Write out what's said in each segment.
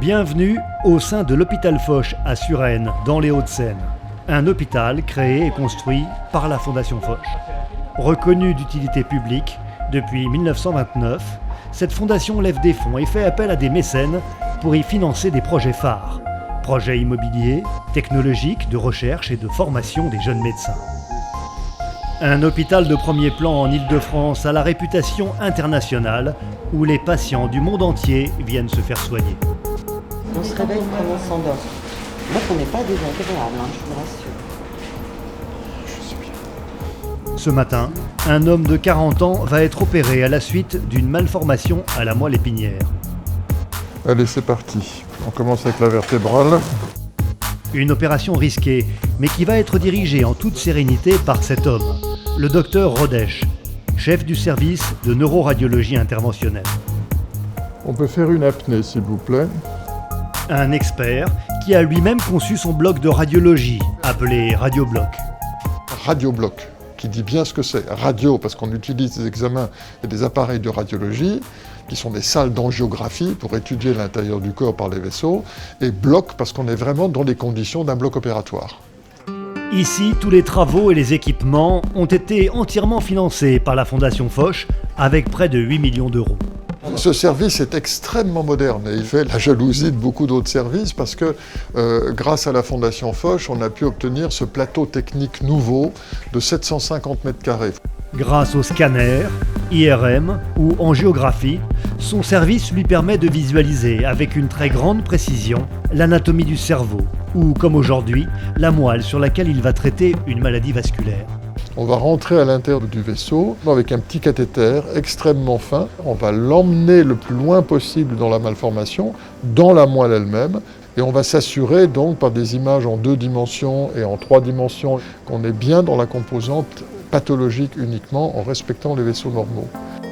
Bienvenue au sein de l'hôpital Foch à Suresnes, dans les Hauts-de-Seine. Un hôpital créé et construit par la Fondation Foch. Reconnue d'utilité publique depuis 1929, cette fondation lève des fonds et fait appel à des mécènes pour y financer des projets phares. Projets immobiliers, technologiques, de recherche et de formation des jeunes médecins. Un hôpital de premier plan en Île-de-France à la réputation internationale où les patients du monde entier viennent se faire soigner. On se réveille quand on s'endort. Donc on n'est pas désagréable, je vous rassure. Ce matin, un homme de 40 ans va être opéré à la suite d'une malformation à la moelle épinière. Allez, c'est parti. On commence avec la vertébrale. Une opération risquée, mais qui va être dirigée en toute sérénité par cet homme, le docteur Rodèche, chef du service de neuroradiologie interventionnelle. On peut faire une apnée, s'il vous plaît. Un expert qui a lui-même conçu son bloc de radiologie, appelé Radiobloc. Radiobloc, qui dit bien ce que c'est. Radio, parce qu'on utilise des examens et des appareils de radiologie, qui sont des salles d'angiographie pour étudier l'intérieur du corps par les vaisseaux, et bloc, parce qu'on est vraiment dans les conditions d'un bloc opératoire. Ici, tous les travaux et les équipements ont été entièrement financés par la Fondation Foch, avec près de 8 millions d'euros. Ce service est extrêmement moderne et il fait la jalousie de beaucoup d'autres services parce que grâce à la Fondation Foch, on a pu obtenir ce plateau technique nouveau de 750 mètres carrés. Grâce au scanner, IRM ou angiographie, son service lui permet de visualiser avec une très grande précision l'anatomie du cerveau ou, comme aujourd'hui, la moelle sur laquelle il va traiter une maladie vasculaire. On va rentrer à l'intérieur du vaisseau avec un petit cathéter extrêmement fin. On va l'emmener le plus loin possible dans la malformation, dans la moelle elle-même. Et on va s'assurer donc par des images en 2 dimensions et en 3 dimensions qu'on est bien dans la composante pathologique uniquement en respectant les vaisseaux normaux.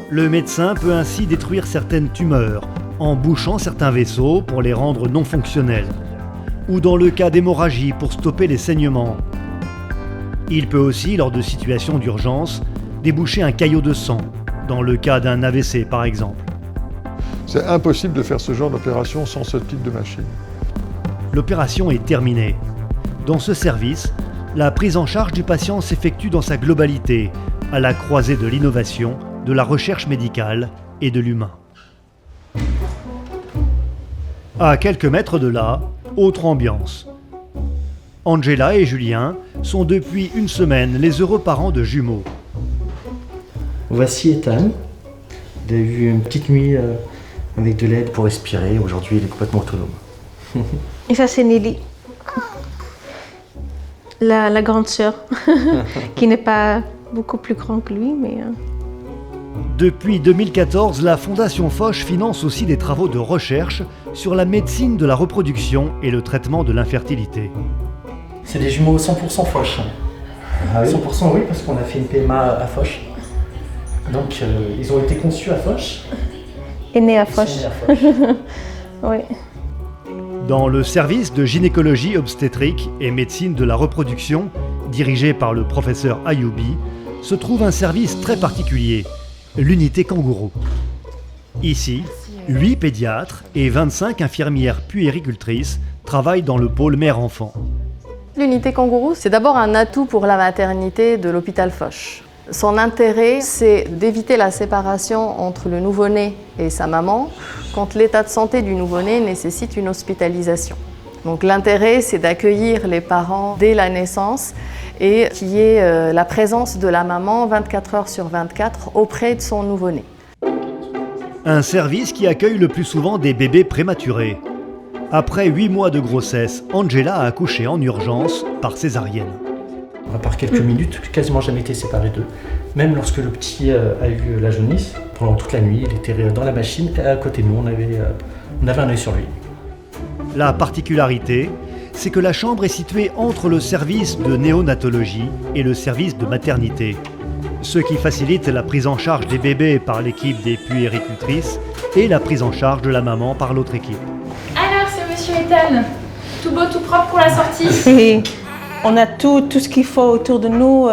Le médecin peut ainsi détruire certaines tumeurs en bouchant certains vaisseaux pour les rendre non fonctionnels. Ou dans le cas d'hémorragie pour stopper les saignements. Il peut aussi, lors de situations d'urgence, déboucher un caillot de sang, dans le cas d'un AVC par exemple. C'est impossible de faire ce genre d'opération sans ce type de machine. L'opération est terminée. Dans ce service, la prise en charge du patient s'effectue dans sa globalité, à la croisée de l'innovation, de la recherche médicale et de l'humain. À quelques mètres de là, autre ambiance. Angela et Julien sont depuis une semaine les heureux parents de jumeaux. Voici Ethan. Il a eu une petite nuit avec de l'aide pour respirer. Aujourd'hui, il est complètement autonome. Et ça, c'est Nelly, la grande sœur, qui n'est pas beaucoup plus grande que lui, mais... Depuis 2014, la Fondation Foch finance aussi des travaux de recherche sur la médecine de la reproduction et le traitement de l'infertilité. C'est des jumeaux 100% Foch. Ah oui. 100% oui, parce qu'on a fait une PMA à Foch. Donc ils ont été conçus à Foch. Et nés à Foch. Oui. Dans le service de gynécologie obstétrique et médecine de la reproduction, dirigé par le professeur Ayoubi, se trouve un service très particulier, l'unité kangourou. Ici, 8 pédiatres et 25 infirmières puéricultrices travaillent dans le pôle mère-enfant. L'unité kangourou, c'est d'abord un atout pour la maternité de l'hôpital Foch. Son intérêt, c'est d'éviter la séparation entre le nouveau-né et sa maman quand l'état de santé du nouveau-né nécessite une hospitalisation. Donc l'intérêt, c'est d'accueillir les parents dès la naissance et qu'il y ait la présence de la maman 24 heures sur 24 auprès de son nouveau-né. Un service qui accueille le plus souvent des bébés prématurés. Après 8 mois de grossesse, Angela a accouché en urgence par césarienne. À part quelques minutes, quasiment jamais été séparés d'eux. Même lorsque le petit a eu la jaunisse, pendant toute la nuit, il était dans la machine et à côté de nous, on avait un œil sur lui. La particularité, c'est que la chambre est située entre le service de néonatologie et le service de maternité, ce qui facilite la prise en charge des bébés par l'équipe des puéricultrices et la prise en charge de la maman par l'autre équipe. Alors, c'est Monsieur Ethan, tout beau, tout propre pour la sortie. Et on a tout ce qu'il faut autour de nous.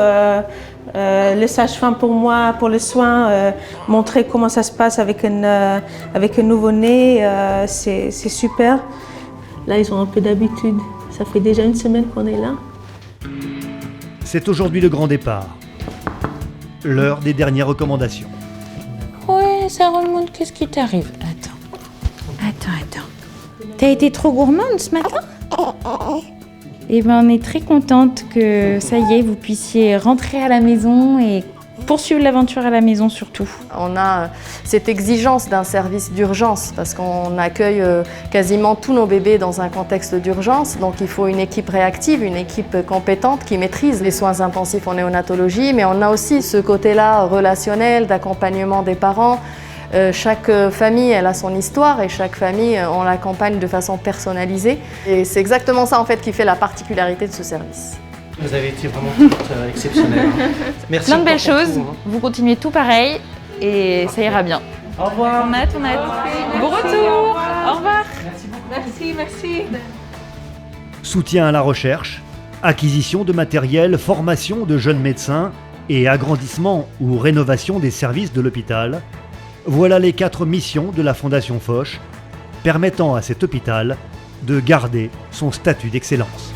Le sage-femme pour moi, pour les soins, montrer comment ça se passe avec un nouveau-né, c'est super. Là, ils ont un peu d'habitude. Ça fait déjà une semaine qu'on est là. C'est aujourd'hui le grand départ. L'heure des dernières recommandations. Ouais, Sarah-Monde, qu'est-ce qui t'arrive? Attends. T'as été trop gourmande ce matin? Eh ben, on est très contente que ça y est, vous puissiez rentrer à la maison et poursuivre l'aventure à la maison surtout. On a cette exigence d'un service d'urgence parce qu'on accueille quasiment tous nos bébés dans un contexte d'urgence. Donc il faut une équipe réactive, une équipe compétente qui maîtrise les soins intensifs en néonatologie. Mais on a aussi ce côté-là relationnel, d'accompagnement des parents. Chaque famille, elle a son histoire et chaque famille, on l'accompagne de façon personnalisée. Et c'est exactement ça en fait qui fait la particularité de ce service. Vous avez été vraiment toutes exceptionnelles. Merci. Plein de belles encore pour choses, tout, hein. vous continuez tout pareil et ça ira bien. Au revoir. On a hâte. Bon retour. Au revoir. Merci. Soutien à la recherche, acquisition de matériel, formation de jeunes médecins et agrandissement ou rénovation des services de l'hôpital. Voilà les 4 missions de la Fondation Foch, permettant à cet hôpital de garder son statut d'excellence.